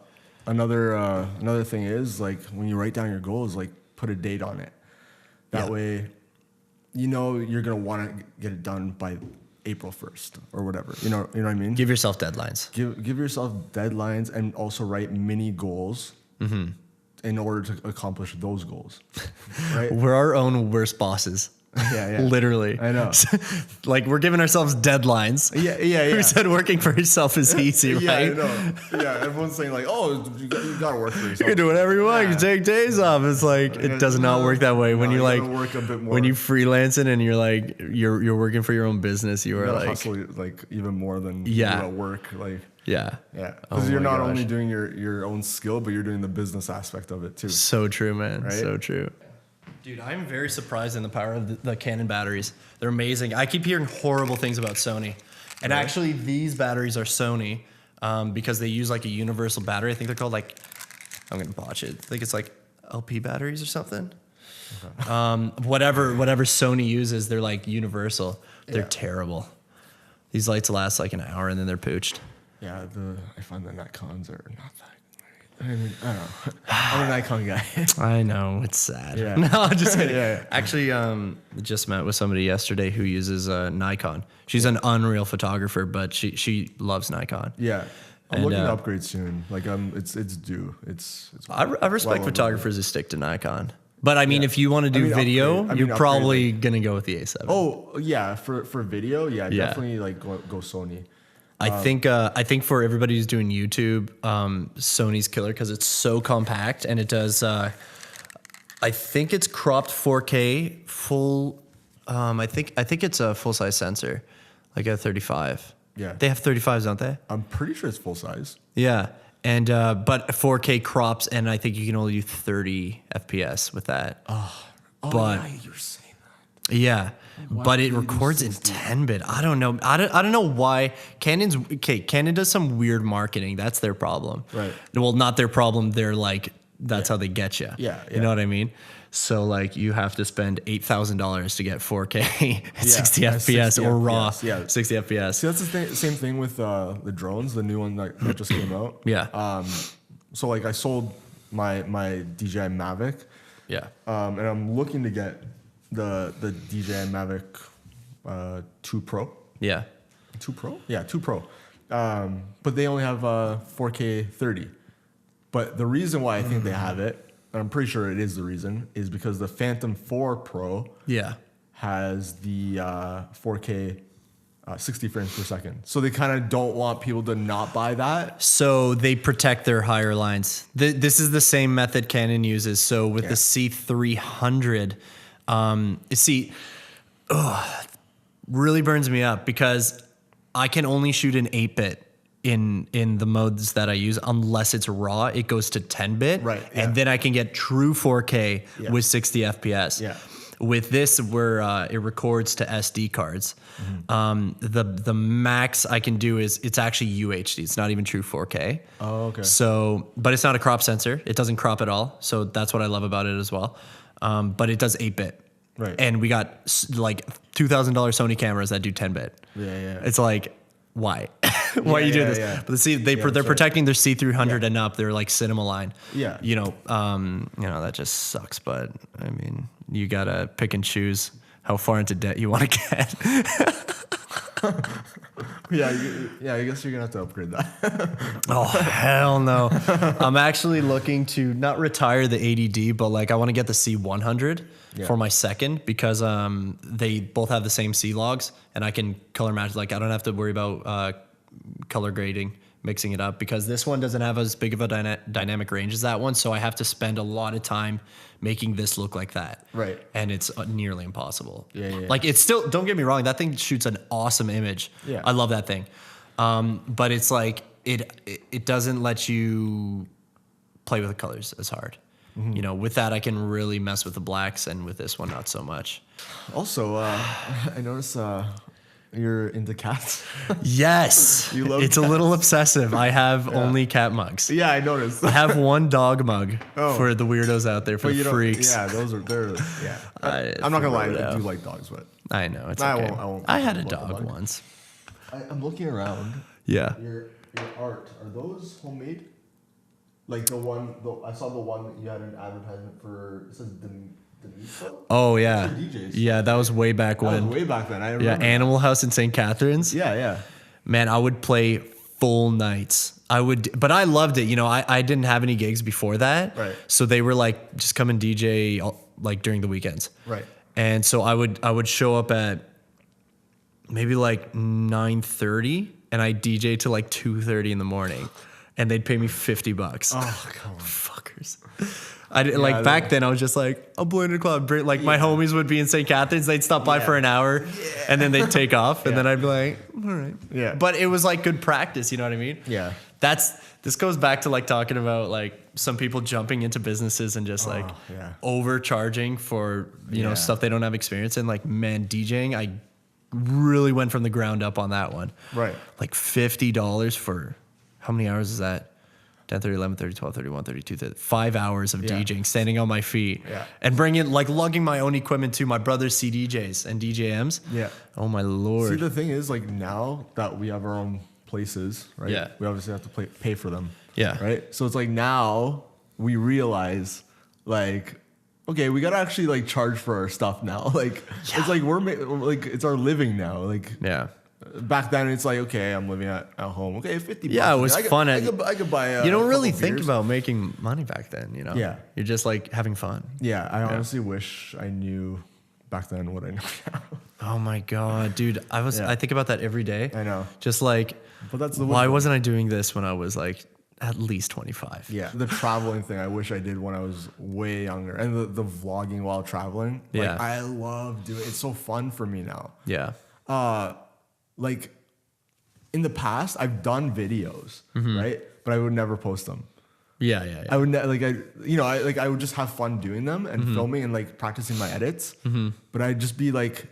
Another thing is, like, when you write down your goals, like, put a date on it. That way, you know, you're going to want to get it done by April 1st or whatever. You know what I mean? Give yourself deadlines. Give yourself deadlines, and also write mini goals in order to accomplish those goals. Right? We're our own worst bosses. Yeah. Literally. I know. Like, we're giving ourselves deadlines. Yeah. Who said working for yourself is easy, right? Yeah, I know. Yeah, everyone's saying, like, oh, you gotta work for yourself. You can do whatever you want. You take days off. It's like, it does not work that way. When No, you you like, gotta work a bit more. when you freelancing and you're like, you're working for your own business, you You are gotta like, hustle, like, even more than Yeah. you at work. Like, yeah. yeah, Oh because you're my not gosh. only doing your own skill, but you're doing the business aspect of it too. So true, man. Right? So true. Dude, I'm very surprised in the power of the Canon batteries. They're amazing. I keep hearing horrible things about Sony. And actually, these batteries are Sony because they use like a universal battery. I think they're called, like, I'm going to botch it. I think it's like LP batteries or something. Okay. Whatever Sony uses, they're like universal. They're terrible. These lights last like an hour and then they're pooched. Yeah, I find the Nikons are not that. I mean, I don't know. I'm a Nikon guy. I know, it's sad. Yeah. No, I'm just kidding. Yeah. Actually, just met with somebody yesterday who uses Nikon. She's an unreal photographer, but she loves Nikon. Yeah, I'm And, looking to upgrade soon. Like, it's due. It's I respect well photographers who stick to Nikon. But I mean, if you want to do I mean, video, upgrade. you're probably gonna go with the A7. Oh yeah, for video, definitely like go Sony. I think for everybody who's doing YouTube, Sony's killer because it's so compact and it does. I think it's cropped 4K full. I think it's a full size sensor, like a 35. Yeah. They have 35s, don't they? I'm pretty sure it's full size. Yeah, and but 4K crops, and I think you can only do 30 FPS with that. But yeah, you're saying that. yeah. Why But it can't you do records in 60? 10-bit. I don't know. I don't know why Canon does some weird marketing. That's their problem. Right. Well, not their problem. They're like, that's how they get you. Yeah, You know what I mean? So like you have to spend $8,000 to get 4K at 60 FPS 60 or raw. FPS, yeah. 60 FPS. See, that's the same thing with the drones, the new one that just came out. Yeah. So like I sold my DJI Mavic, Yeah. and I'm looking to get the DJI Mavic 2 Pro. Yeah. 2 Pro? Yeah, 2 Pro. But they only have 4K 30. But the reason why I think they have it, and I'm pretty sure it is the reason, is because the Phantom 4 Pro Yeah. has the 4K 60 frames per second. So they kind of don't want people to not buy that. So they protect their higher lines. This is the same method Canon uses. So with the C300, really burns me up because I can only shoot in 8-bit in the modes that I use unless it's raw. It goes to 10-bit, Right, yeah. and then I can get true 4K with 60 FPS. Yeah. With this, where it records to SD cards, the max I can do is it's actually UHD. It's not even true 4K. Oh, okay. So, but it's not a crop sensor. It doesn't crop at all. So that's what I love about it as well. But it does 8-bit. Right. And we got like $2,000 Sony cameras that do 10-bit. Yeah. It's like, why? Why are you doing this? Yeah. But see, they're that's right. protecting their C300 and up. They're like cinema line. Yeah. You know, that just sucks. But I mean, you gotta pick and choose how far into debt you want to get. I guess you're gonna have to upgrade that. Oh hell no! I'm actually looking to not retire the 80D, but like I want to get the C100 for my second because they both have the same C logs and I can color match. Like I don't have to worry about color grading mixing it up because this one doesn't have as big of a dynamic range as that one. So I have to spend a lot of time making this look like that. Right. And it's nearly impossible. Yeah. Like it's still, don't get me wrong, that thing shoots an awesome image. Yeah. I love that thing. But it's like, it doesn't let you play with the colors as hard. You know, with that, I can really mess with the blacks, and with this one, not so much. Also, I noticed you're into cats. Yes. You love it's cats. a little obsessive. I have only cat mugs. Yeah, I noticed. I have one dog mug Oh. for the weirdos out there, for But the freaks. Yeah, they're. Yeah. I'm not gonna lie, I do like dogs, but I know, it's I okay. won't I had a look dog about it. once. I'm looking around. Yeah. Your art, are those homemade? Like I saw the one that you had an advertisement for. It says Dimitri. Oh, yeah. Those are DJs. Yeah, that was way back That was when. way back then. I Yeah, remember. Animal House in St. Catharines. Yeah. Man, I would play full nights. But I loved it. You know, I didn't have any gigs before that. Right. So they were like, just come and DJ like during the weekends. Right. And so I would show up at maybe like 9:30 and I DJ till like 2:30 in the morning, and they'd pay me $50. Oh, come on. Fuckers. Like back then I was just like, I'm playing in a club. Like my homies would be in St. Catharines, they'd stop by for an hour and then they'd take off and then I'd be like, all right. Yeah. But it was like good practice, you know what I mean? Yeah. This goes back to like talking about like some people jumping into businesses and just like overcharging for, you know, stuff they don't have experience in. Like, man, DJing, I really went from the ground up on that one. Right. Like $50 for how many hours is that? 10:30, 11:30, 12:30, 1:30, 2:30, 5 hours of DJing, standing on my feet, and lugging my own equipment to my brother's CDJs and DJMs. Yeah. Oh my lord. See, the thing is, like, now that we have our own places, right? Yeah. We obviously have to pay for them. Yeah. Right. So it's like now we realize, like, okay, we gotta actually like charge for our stuff now. Like, it's like like it's our living now. Like, Yeah. Back then, it's like, okay, I'm living at home. Okay, $50. Yeah, it was fun. I could buy. You don't a really couple think beers. about making money back then, you know? Yeah. You're just like having fun. Yeah, I honestly wish I knew back then what I know now. Oh my God, dude. I think about that every day. I know. Just like, But that's the why wasn't I doing this when I was like at least 25? Yeah, the traveling thing I wish I did when I was way younger, and the vlogging while traveling. Like, Yeah. I love doing it. It's so fun for me now. Yeah. Like in the past, I've done videos, right? But I would never post them. Yeah. I would I would just have fun doing them and filming and like practicing my edits. But I'd just be like,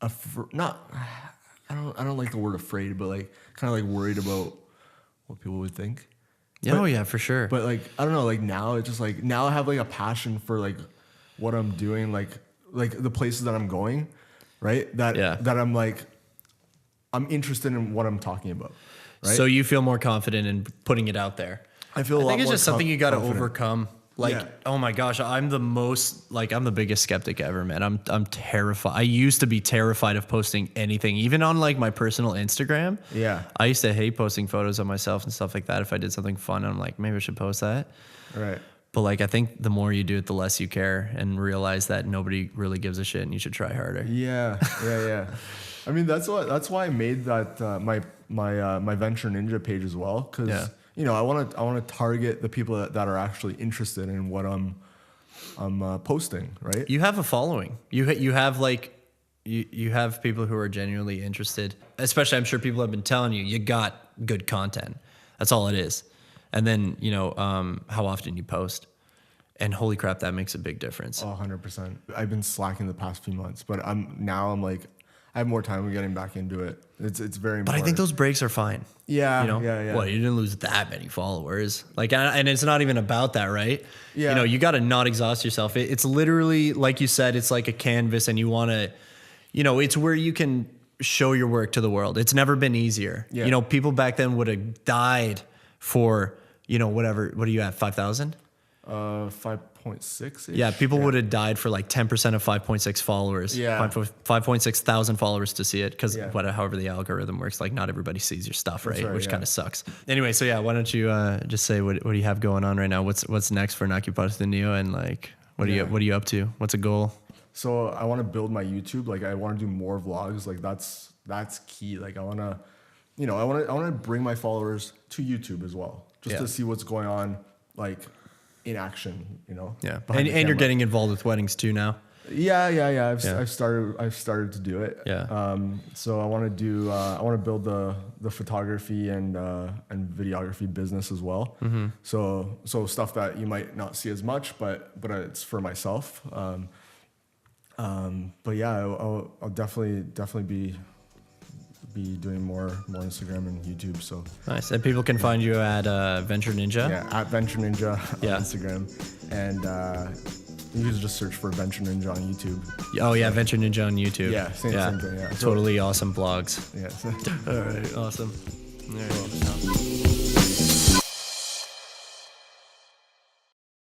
I don't like the word afraid, but like kind of like worried about what people would think. Oh yeah, for sure. But like, I don't know, like now it's just like, now I have like a passion for like what I'm doing, like the places that I'm going, right? That I'm like, I'm interested in what I'm talking about. Right? So you feel more confident in putting it out there. I feel a lot think it's more just something you got to confident. overcome. Like, oh my gosh, I'm the biggest skeptic ever, man. I'm terrified. I used to be terrified of posting anything, even on like my personal Instagram. Yeah. I used to hate posting photos of myself and stuff like that. If I did something fun, I'm like, maybe I should post that. Right. But like, I think the more you do it, the less you care, and realize that nobody really gives a shit and you should try harder. Yeah. I mean, that's why I made that my Venture Ninja page as well, because you know, I want to target the people that are actually interested in what I'm posting, right? You have a following. You have like you have people who are genuinely interested. Especially, I'm sure people have been telling you got good content. That's all it is. And then, you know, how often you post. And holy crap, that makes a big difference. Oh, 100%. I've been slacking the past few months, but I'm like, I have more time. We're getting back into it. It's very important. But I think those breaks are fine. Yeah, you know? yeah. Well, you didn't lose that many followers. Like, and it's not even about that, right? Yeah. You know, you got to not exhaust yourself. It's literally, like you said, it's like a canvas, and you want to, you know, it's where you can show your work to the world. It's never been easier. Yeah. You know, people back then would have died for, you know, whatever. What are you at? 5,000? 5.6. Yeah, people would have died for like 10% of 5.6 followers. Yeah. 5.6 thousand followers to see it, because Yeah. however the algorithm works, like not everybody sees your stuff, right? right, Which yeah. kind of sucks. Anyway, so yeah, why don't you just say what do you have going on right now? What's next for Nakipas de Neo, and like what are you up to? What's a goal? So I want to build my YouTube. Like, I want to do more vlogs. Like, that's key. Like, I want to I want to bring my followers to YouTube as well, just Yeah. to see what's going on, like in action. Yeah. behind And the you're camera. getting involved with weddings too now. Yeah. Yeah. I've started to do it. Yeah. So I want to build the photography and videography business as well. Mm-hmm. So stuff that you might not see as much, but it's for myself. But yeah, I'll definitely be doing more Instagram and YouTube. So Nice. And people can find you at Venture Ninja. yeah, at Venture Ninja Yeah. on Instagram, and you can just search for Venture Ninja on YouTube. Oh yeah, Venture Ninja on YouTube. Yeah, same thing. Yeah, Totally awesome vlogs. Yeah. All right, awesome. All right.